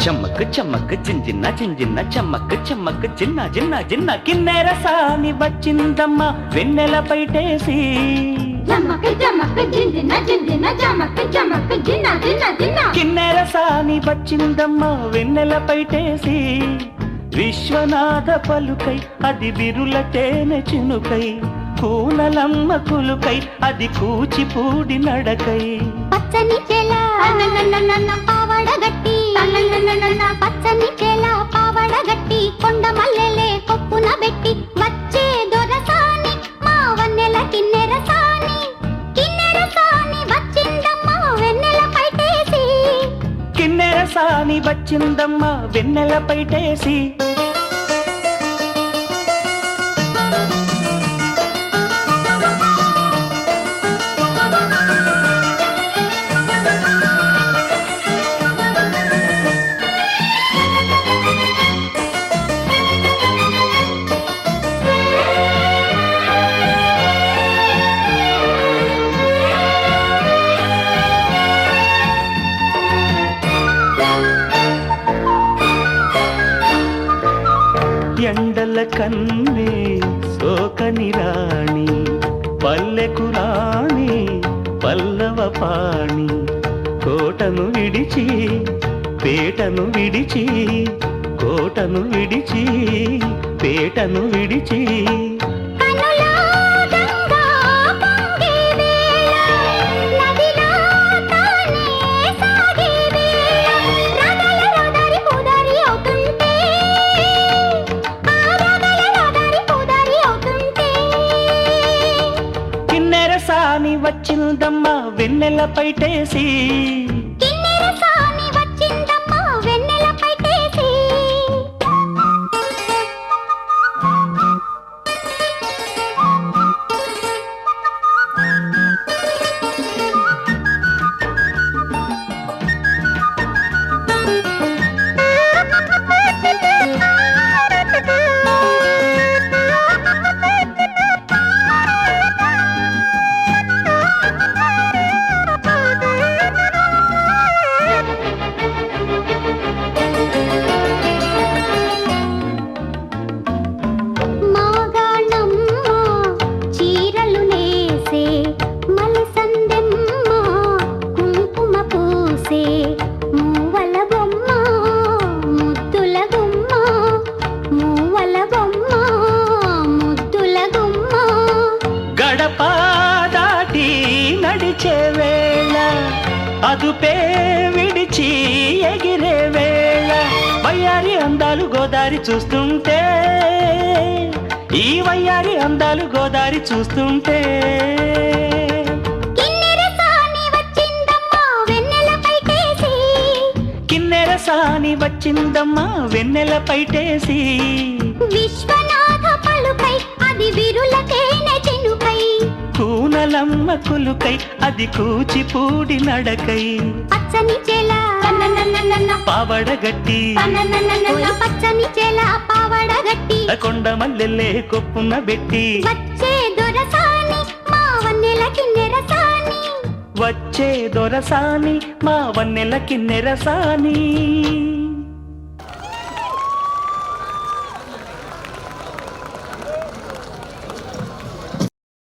చమ్మక్ చమ్మక్ జింజిన్న జింజిన్న చమ్మక్ చమ్మక్ జిన్న జిన్న జిన్న కిన్నెర సాని వచ్చిందమ్మ వెన్నెల పైటేసి జమక్ జమక్ జింజిన జింజిన జమక్ జమక్ జిన్న జిన్న జిన్న కిన్నెర సాని వచ్చిందమ్మ వెన్నెల పైటేసి విశ్వనాథ పలుకై అది బిరుల తేనె చినుకై కూనలమ్మ కులుకై అది కూచిపూడి నడకై పచ్చని చెల పావడగట్టి పచ్చని చెల పావడగట్టి కొండ మల్లెలే కొప్పున పెట్టి వచ్చే దొరసాని మా వన్నెల కిన్నెర సాని వచ్చిందమ్మ వెన్నెల పైటేసి కిన్నెర సాని వచ్చిందమ్మ వెన్నెల పైటేసి ఎండల కన్నే సోకని రాణి పల్లెకు రాణి పల్లవ పాణి కోటను విడిచి పేటను విడిచి కోటను విడిచి పేటను విడిచి సాని వచ్చిందమ్మ వెన్నెల పైటేసి కిన్నెర సాని వచ్చిందమ్మ వెన్నెల పైటేసి నడిచే వేళ అదుపే విడిచి ఎగిరే వేళ వయ్యారి అందాలు గోదారి చూస్తుంటే ఈ వయ్యారి అందాలు గోదారి చూస్తుంటే కిన్నెర సాని వచ్చిందమ్మ వెన్నెల పైటేసి కిన్నెర సాని వచ్చిందమ్మ వెన్నెల పైటేసి విశ్వనాథ పలుకై అది విరుల తేనె చినుకై కూనలమ్మ కులుకై అది కూచిపూడి నడకై పచ్చని చెల పావడగట్టి పచ్చని చెల పావడగట్టి కొండ మల్లెల్లే కొప్పున బెట్టి వచ్చే దొరసాని మా వన్నెల కిన్నెర సాని వచ్చే దొరసాని మా వన్నెల కిన్నెర సాని